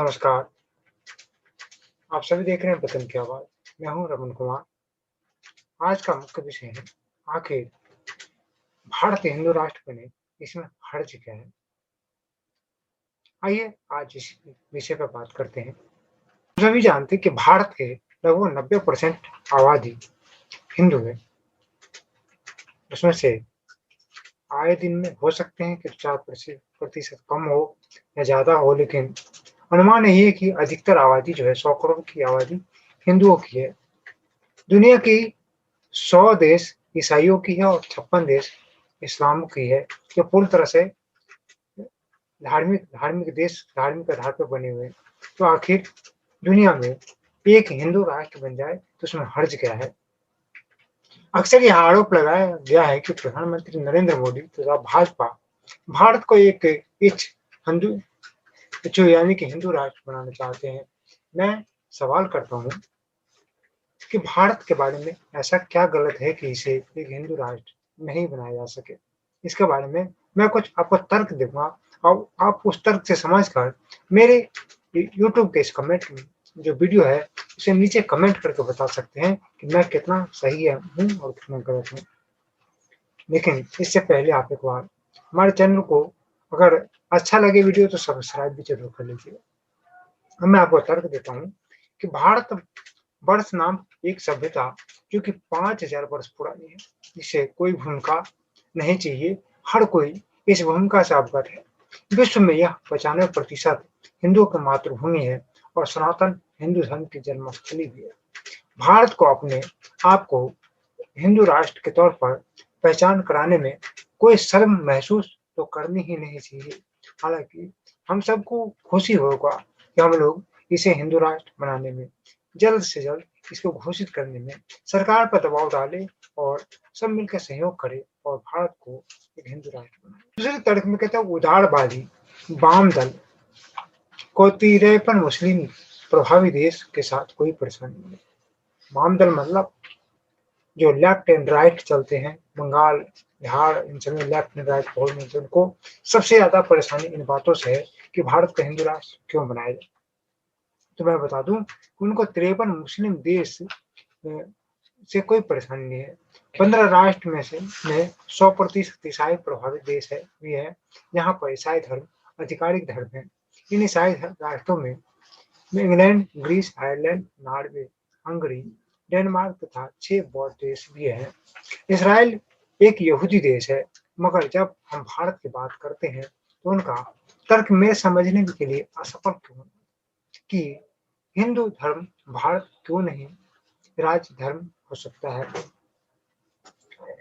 नमस्कार, आप सभी देख रहे हैं वतन की आवाज़। मैं हूं रमन कुमार। आज का मुख्य विषय है, आखिर भारत हिंदू राष्ट्र बने, इसमें हर्ज क्या है? आइए आज इस विषय पर बात करते हैं। हम सभी जानते हैं कि भारत के लगभग 90% आबादी हिंदू है। उसमें से आए दिन में हो सकते हैं कि 4% कम हो या ज़्यादा हो, लेकिन अनुमान यही है कि अधिकतर आबादी जो है 100 करोड़ की आबादी हिंदुओं की है। दुनिया की 100 देश ईसाइयों की है और 56 देश इस्लाम की है, जो पूरी तरह से धार्मिक धार्मिक देश धार्मिक आधार पर बने हुए हैं। तो आखिर दुनिया में एक हिंदू राष्ट्र बन जाए तो उसमें हर्ज क्या है? अक्सर यह आरोप लगाया गया है कि प्रधानमंत्री नरेंद्र मोदी तथा भाजपा भारत को एक इच हिंदू जो यानी कि हिंदू राष्ट्र बनाना चाहते हैं। मैं सवाल करता हूँ कि भारत के बारे में ऐसा क्या गलत है कि इसे एक हिंदू राष्ट्र नहीं बनाया जा सके? इसके बारे में मैं कुछ आपको तर्क दूँगा और आप उस तर्क से समझकर मेरे यूट्यूब के इस कमेंट में जो वीडियो है, उसे नीचे कमेंट करके बता सकते हैं कि मैं कितना सही हूँ और कितना गलत हूँ। लेकिन इससे पहले आप एक बार हमारे चैनल को अगर अच्छा लगे वीडियो तो सब्सक्राइब भी ज़रूर कर लीजिएगा। अब मैं आपको तर्क देता हूँ कि भारत वर्ष नाम एक सभ्यता जो कि 5000 वर्ष पुरानी है, इसे कोई भूमिका नहीं चाहिए, हर कोई इस भूमिका से अवगत है। विश्व में यह 95% हिंदुओं की मातृभूमि है और सनातन हिंदू धर्म की जन्मस्थली भी है। भारत को अपने आप को हिंदू राष्ट्र के तौर पर पहचान कराने में कोई शर्म महसूस तो करनी ही नहीं चाहिए। हालांकि हम सबको खुशी होगा कि हम लोग इसे हिंदू राष्ट्र बनाने में जल्द से जल्द इसको घोषित करने में सरकार पर दबाव डाले और सब मिलकर सहयोग करे और भारत को एक हिंदू राष्ट्र बनाए। दूसरे तर्क में कहता है उदारवादी वाम दल को तिरपन मुस्लिम प्रभावी देश के साथ कोई परेशानी नहीं। वाम दल मतलब जो लेफ्ट एंड राइट चलते हैं, बंगाल, बिहार, इन सभी लेफ्ट एंड राइट बहुत मिलते हैं, उनको सबसे ज्यादा परेशानी इन बातों से है कि भारत को हिंदू राष्ट्र क्यों बनाया जाए। तो मैं बता दूं कि उनको 53 मुस्लिम देश से कोई परेशानी नहीं है। 15 राष्ट्र में से 100% ईसाई प्रभावित देश है भी है, जहाँ पर ईसाई धर्म आधिकारिक धर्म है। इन ईसाई राष्ट्रों में England, Greece, Ireland, Norway, Hungary, Denmark तथा 6 बौद्ध देश भी हैं। इसराइल एक यहूदी देश है, मगर जब हम भारत की बात करते हैं तो उनका तर्क मेरे समझने के लिए असफल क्यों कि हिंदू धर्म भारत क्यों नहीं राज्य धर्म हो सकता है।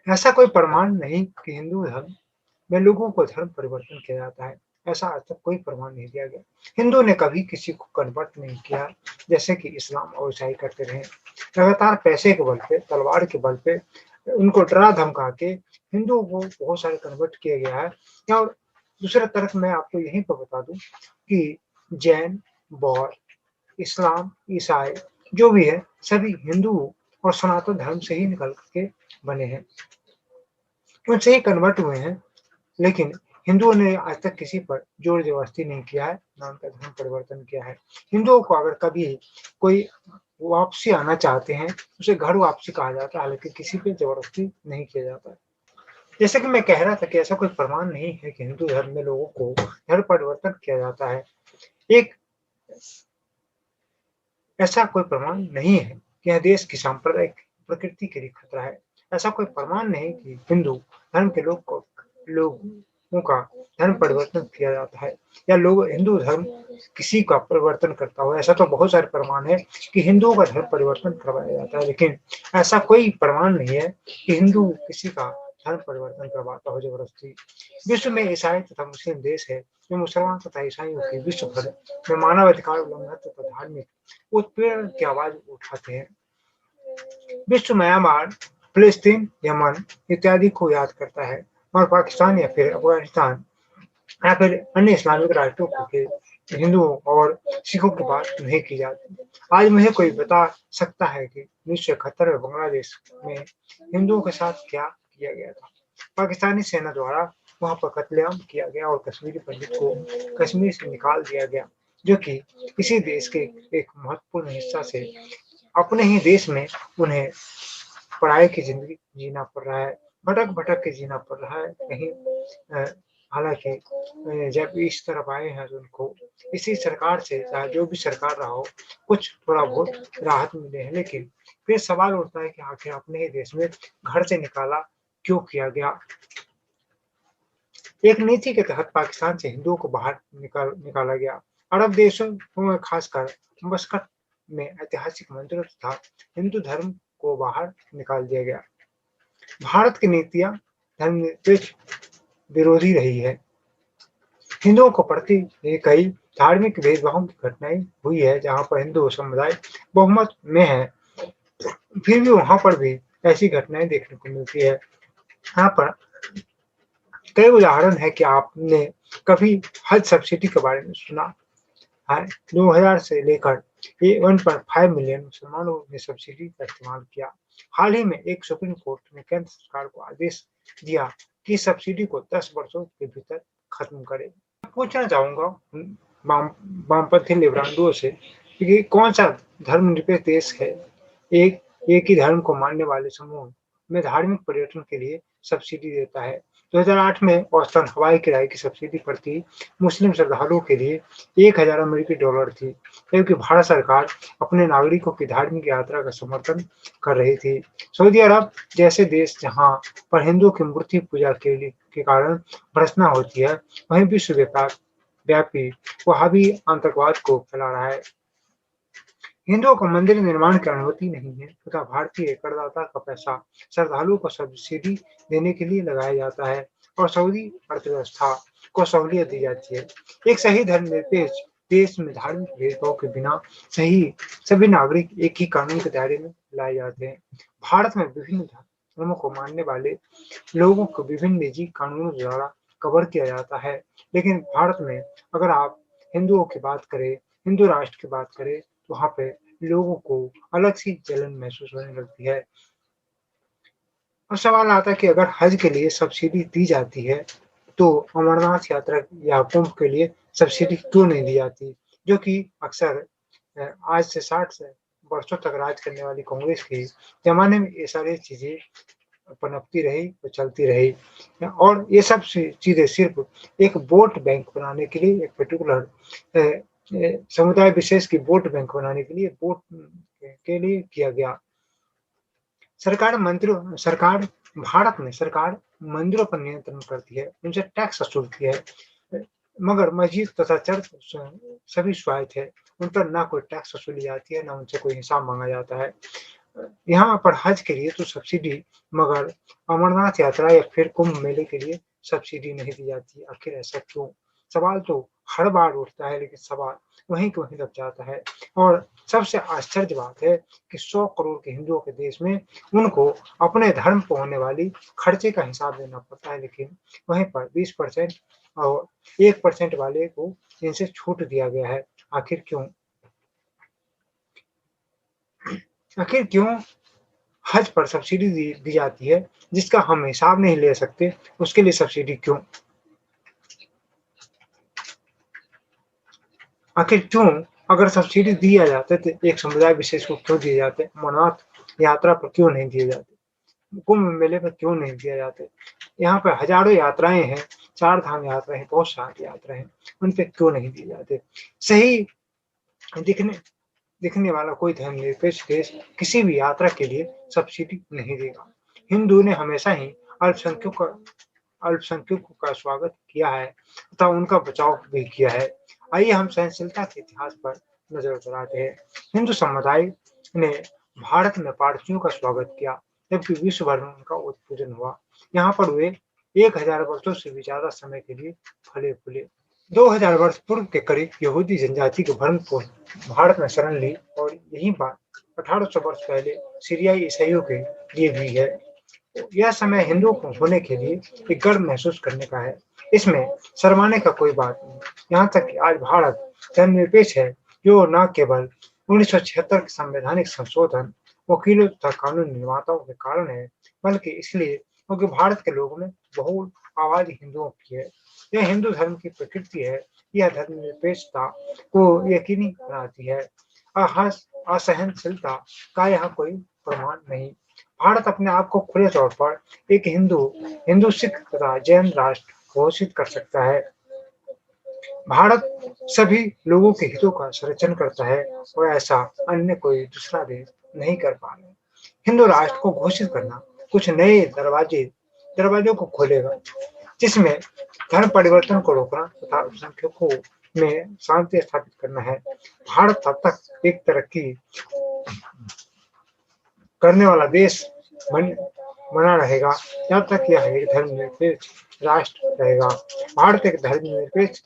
ऐसा कोई प्रमाण नहीं कि हिंदू धर्म में लोगों को धर्म परिवर्तन किया जाता है। ऐसा आज तक कोई प्रमाण नहीं दिया गया। हिंदू ने कभी किसी को कन्वर्ट नहीं किया, जैसे कि इस्लाम और ईसाई करते रहे। लगातार पैसे के बल पे, तलवार के बल पे उनको डरा धमका के हिंदुओं को बहुत सारे कन्वर्ट किया गया है। और दूसरा तर्क मैं आपको यहीं पर बता दूं कि जैन, बौद्ध, इस्लाम, ईसाई जो भी है सभी हिंदू और सनातन धर्म से ही निकल के बने हैं, उनसे ही कन्वर्ट हुए हैं। लेकिन हिंदुओं ने आज तक किसी पर जोर जबरदस्ती नहीं किया है, ना उनका धर्म परिवर्तन किया है। हिंदुओं को अगर कभी कोई वापसी आना चाहते हैं, उसे घर वापसी कहा जाता है, हालांकि किसी पे जबरदस्ती नहीं किया जाता है। जैसे कि मैं कह रहा था कि ऐसा कोई प्रमाण नहीं है कि हिंदू धर्म में लोगों को धर्म परिवर्तन किया जाता है। एक ऐसा कोई प्रमाण नहीं है कि यह देश की सांप्रदायिक प्रकृति के लिए खतरा है। ऐसा कोई प्रमाण नहीं कि हिंदू धर्म के लोगों का धर्म परिवर्तन किया जाता है या लोग हिंदू धर्म किसी का परिवर्तन करता हो। ऐसा तो बहुत सारे प्रमाण है कि हिंदुओं का धर्म परिवर्तन करवाया जाता है, लेकिन ऐसा कोई प्रमाण नहीं है कि हिंदू किसी का धर्म परिवर्तन करवाता हो जबरदस्ती। विश्व में ईसाई तथा मुस्लिम देश है जो मुसलमान तथा ईसाइयों की विश्व भर में मानवाधिकार उल्लंघन तथा धार्मिक उत्पीड़न की आवाज उठाते हैं। विश्व म्यांमार, फिलिस्तीन, यमन इत्यादि को याद करता है और पाकिस्तान या फिर अफगानिस्तान या फिर अन्य इस्लामिक राष्ट्रों के हिंदुओं और सिखों की बात नहीं की जाती। आज मुझे कोई बता सकता है कि 1971 में बांग्लादेश में हिंदुओं के साथ क्या किया गया था? पाकिस्तानी सेना द्वारा वहां पर कत्लेआम किया गया और कश्मीरी पंडित को कश्मीर से निकाल दिया गया। जो कि इसी देश के एक महत्वपूर्ण हिस्सा से अपने ही देश में उन्हें पढ़ाई की ज़िंदगी जीना पड़ रहा है, भटक-भटक के जीना पड़ रहा है। कहीं हालाँकि जब इस तरफ आए हैं तो उनको इसी सरकार से, चाहे जो भी सरकार रहा हो, कुछ थोड़ा बहुत राहत मिले हैं। लेकिन फिर सवाल उठता है कि आखिर अपने ही देश में घर से निकाला क्यों किया गया? एक नीति के तहत पाकिस्तान से हिंदुओं को बाहर निकाला गया। अरब देशों में खासकर मस्कट में ऐतिहासिक मंदिरों तथा हिंदू धर्म को बाहर निकाल दिया गया। भारत की नीतियाँ धर्मनिरपेक्ष विरोधी रही है। हिंदुओं को प्रति कई धार्मिक भेदभाव की घटनाएं हुई है, जहाँ पर हिंदू समुदाय बहुमत में है, फिर भी वहाँ पर भी ऐसी घटनाएं देखने को मिलती है। यहाँ पर कई उदाहरण है कि आपने कभी हज सब्सिडी के बारे में सुना है। 2000 से लेकर ये 1.5 मिलियन मुसलमानों ने सब्सिडी का इस्तेमाल किया। हाल ही में एक सुप्रीम कोर्ट ने केंद्र सरकार को आदेश दिया कि सब्सिडी को 10 वर्षों के भीतर खत्म करे। पूछना चाहूंगा वामपंथी लिबरालुओं से कि कौन सा धर्मनिरपेक्ष देश है एक एक ही धर्म को मानने वाले समूह में धार्मिक पर्यटन के लिए सब्सिडी देता है। 2008 में औसतन हवाई किराए की सब्सिडी प्रति मुस्लिम श्रद्धालुओं के लिए $1000 थी, जबकि भारत सरकार अपने नागरिकों की धार्मिक यात्रा का समर्थन कर रही थी। सऊदी अरब जैसे देश जहां पर हिंदुओं की मूर्ति पूजा के कारण भर्त्सना होती है, वहीं विश्व व्यापी वहाबी आतंकवाद को फैला रहा है। हिंदुओं को मंदिर निर्माण की अनुमति नहीं है तथा भारतीय करदाता का पैसा श्रद्धालुओं को सब्सिडी देने के लिए लगाया जाता है और सऊदी अर्थव्यवस्था को सहूलियत दी जाती है। एक सही धर्मनिरपेक्ष देश में धार्मिक भेदभाव के बिना सभी नागरिक एक ही कानून के दायरे में लाए जाते हैं। भारत में विभिन्न धर्मों को मानने वाले लोगों को विभिन्न निजी कानूनों द्वारा कवर किया जाता है, लेकिन भारत में अगर आप हिंदुओं की बात करें, हिंदू राष्ट्र की बात करें, तो वहाँ पे लोगों को अलग सी जलन महसूस होने लगती है। और सवाल आता है कि अगर हज के लिए सब्सिडी दी जाती है, तो अमरनाथ यात्रा या कुंभ के लिए सब्सिडी क्यों नहीं दी जाती? जो कि अक्सर आज से 60 से वर्षों तक राज करने वाली कांग्रेस के ज़माने में ये सारी चीज़ें पनपती रही और चलती रही। और ये सब चीज़ें सिर्फ़ एक वोट बैंक बनाने के लिए, एक पर्टिकुलर समुदाय विशेष की वोट बैंक बनाने के लिए के लिए किया गया। सरकार मंदिरों पर नियंत्रण करती है, उनसे टैक्स वसूलती है, मगर मस्जिद तथा चर्च सभी स्वायत्त है, उन पर ना कोई टैक्स वसूली जाती है, ना उनसे कोई हिसाब मांगा जाता है। यहाँ पर हज के लिए तो सब्सिडी, मगर अमरनाथ यात्रा या फिर कुंभ मेले के लिए सब्सिडी नहीं दी जाती। आखिर ऐसा क्यों? सवाल तो हर बार उठता है, लेकिन सवाल वहीं के वहीं रह जाता है। और सबसे आश्चर्य बात है कि 100 करोड़ के हिंदुओं के देश में उनको अपने धर्म पर होने वाली खर्चे का हिसाब देना पड़ता है, लेकिन वहीं पर 20% और 1% वाले को इनसे छूट दिया गया है। आखिर क्यों? आखिर क्यों हज पर सब्सिडी दी जाती है, जिसका हम हिसाब नहीं ले सकते, उसके लिए सब्सिडी क्यों? आखिर क्यों? अगर सब्सिडी दिया जाता है तो एक समुदाय विशेष को क्यों दिए जाते? अमरनाथ यात्रा पर क्यों नहीं दिए जाते? कुंभ मेले पर क्यों नहीं दिए जाते? यहाँ पे हजारों यात्राएं हैं, 4 धाम यात्राएं हैं, बहुत सारी यात्राएं हैं, उन पे क्यों नहीं दिए जाते? सही दिखने दिखने वाला कोई धर्मनिरपेक्ष देश किसी भी यात्रा के लिए सब्सिडी नहीं देगा। हिंदू ने हमेशा ही अल्पसंख्यकों अल्पसंख्यकों का स्वागत किया है तथा उनका बचाव भी किया है। आइए हम सहनशीलता के इतिहास पर नजर डालते हैं। हिंदू समुदाय ने भारत में पारसियों का स्वागत किया, जबकि विश्व भर में उनका उत्पीड़न हुआ। यहाँ पर वे 1000 वर्षों से भी ज्यादा समय के लिए फले फूले। 2000 वर्ष पूर्व के करीब यहूदी जनजाति के भरण पोषण भारत में शरण ली और यही बात 1800 वर्ष पहले सीरियाई ईसाइयों के लिए भी है। यह समय हिंदुओं को होने के लिए एक गर्व महसूस करने का है। इसमें शर्माने का कोई बात नहीं। यहाँ तक कि आज भारत धर्मनिरपेक्ष है, जो न केवल 1976 के संवैधानिक संशोधन, वकीलों तथा कानून निर्माताओं के कारण है, बल्कि इसलिए क्योंकि भारत के लोगों में बहुल आबादी हिंदुओं की है। यह हिंदू धर्म की प्रकृति है यह धर्मनिरपेक्षता को यकीनी बनाती है। असहनशीलता का यहाँ कोई प्रमाण नहीं। भारत अपने आप को खुले तौर पर एक हिंदू सिख तथा जैन राष्ट्र घोषित कर सकता है। भारत सभी लोगों के हितों का संरक्षण करता है और ऐसा अन्य कोई दूसरा देश नहीं कर पा रहे। हिंदू राष्ट्र को घोषित करना कुछ नए दरवाजों को खोलेगा, जिसमें धर्म परिवर्तन को रोकना तथा अल्पसंख्यकों में शांति स्थापित करना है। भारत तब तक एक तरक्की करने वाला देश बना रहेगा जब तक यह एक धर्मनिरपेक्ष राष्ट्र रहेगा। भारत एक धर्मनिरपेक्ष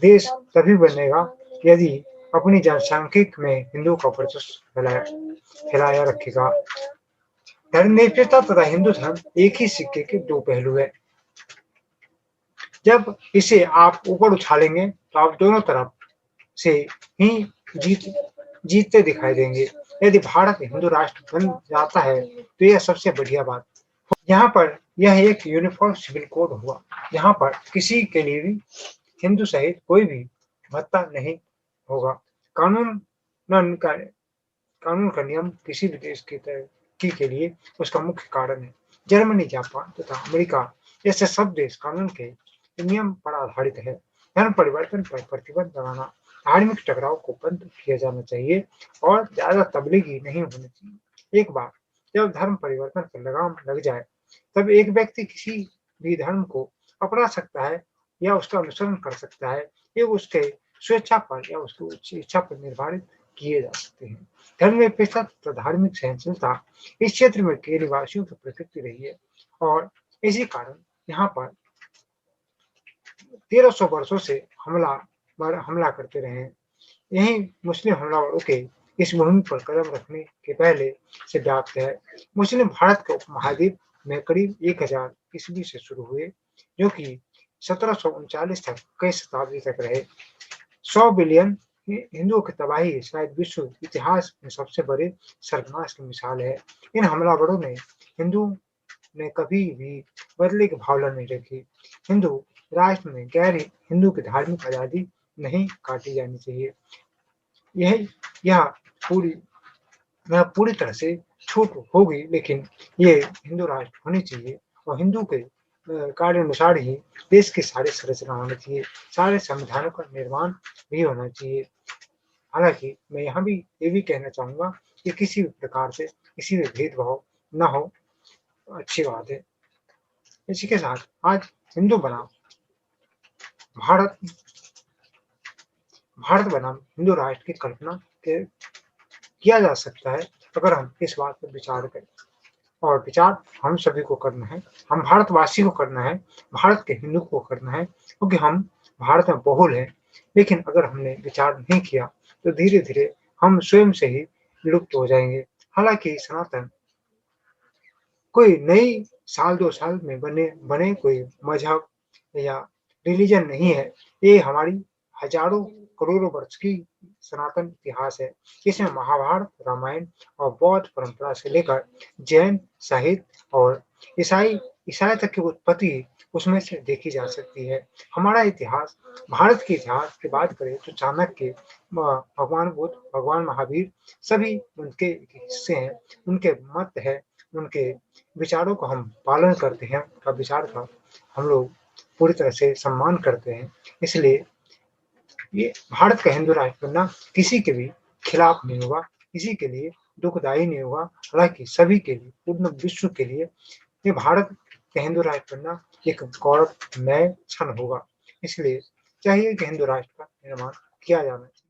देश तभी बनेगा यदि अपनी जनसांख्यिकी में हिंदू का वर्चस्व फैलाया रखेगा। धर्मनिरपेक्षता तथा हिंदू धर्म एक ही सिक्के के दो पहलू है। जब इसे आप ऊपर उछालेंगे तो आप दोनों तरफ से ही जीतते दिखाई देंगे। यदि भारत हिंदू राष्ट्र बन जाता है तो यह सबसे बढ़िया बात। यहाँ पर यह एक यूनिफॉर्म सिविल कोड हुआ, यहाँ पर किसी के लिए भी हिंदू सहित कोई भी भत्ता नहीं होगा। कानून का नियम किसी भी देश की तरक्की के लिए उसका मुख्य कारण है। जर्मनी, जापान तथा अमेरिका जैसे सब देश कानून के नियम पर आधारित है। धर्म परिवर्तन पर प्रतिबंध लगाना, धार्मिक टकराव को बंद किया जाना चाहिए और ज्यादा तबलीगी नहीं होनी चाहिए। एक बार जब धर्म परिवर्तन पर लगाम लग जाए तब एक व्यक्ति किसी भी धर्म को अपना सकता है या उसका अनुसरण कर सकता है। ये उसके स्वेच्छा पर या उसकी इच्छा पर निर्धारित किए जा सकते हैं। धर्मनिरपेक्षता तथा धार्मिक सहनशीलता इस क्षेत्र में के निवासियों की प्रकृति रही है और इसी कारण यहाँ पर 1300 वर्षों से हमला करते रहे हैं। यही मुस्लिम हमलावरों के इस मुहिम पर कदम रखने के पहले से व्याप्त है। मुस्लिम भारत के उपमहाद्वीप में करीब 1000 ईस्वी से शुरू हुए, जो कि 1739 तक कई शताब्दी तक रहे। 100 बिलियन हिंदुओं की तबाही शायद विश्व इतिहास में सबसे बड़े सर्वनाश की मिसाल है। इन हमलावरों ने कभी भी बदले की भावना नहीं रखी। हिंदू राष्ट्र में गैर हिंदू की धार्मिक आजादी नहीं काटी जानी चाहिए। यह पूरी तरह से छूट होगी, लेकिन ये हिंदू राष्ट्र होनी चाहिए और हिंदू के कार्य अनुसार ही देश की सारी संरचना होनी चाहिए, सारे संविधानों का निर्माण भी होना चाहिए। हालांकि मैं यहाँ भी ये भी कहना चाहूंगा कि किसी भी प्रकार से किसी भी भेदभाव न हो, अच्छी बात है। इसी के साथ आज हिंदू बनाम भारत बनाम हिंदू राष्ट्र की कल्पना किया जा सकता है अगर हम इस बात पर विचार करें, और विचार हम सभी को करना है। हम भारतवासी को करना है, भारत के हिंदू को करना है, क्योंकि हम भारत में बहुल हैं। लेकिन अगर हमने विचार नहीं किया तो धीरे धीरे हम स्वयं से ही लुप्त हो जाएंगे। हालांकि सनातन कोई नई साल 2 साल में बने कोई मजहब या रिलीजन नहीं है। ये हमारी हजारों करोड़ों वर्ष की सनातन इतिहास है। इसमें महाभारत, रामायण और बौद्ध परंपरा से लेकर जैन साहित्य और ईसाई तक की उत्पत्ति उसमें से देखी जा सकती है। हमारा इतिहास, भारत के इतिहास की बात करें तो चाणक्य, भगवान बुद्ध, भगवान महावीर सभी उनके हिस्से हैं, उनके मत है, उनके विचारों को हम पालन करते हैं, उनका विचार का हम लोग पूरी तरह से सम्मान करते हैं। इसलिए ये भारत का हिंदू राष्ट्र बनना किसी के भी खिलाफ नहीं होगा, किसी के लिए दुखदायी नहीं होगा। हालांकि सभी के लिए, पूर्ण विश्व के लिए ये भारत का हिंदू राष्ट्र बनना एक गौरवमय क्षण होगा। इसलिए चाहिए कि हिंदू राष्ट्र का निर्माण किया जाना चाहिए।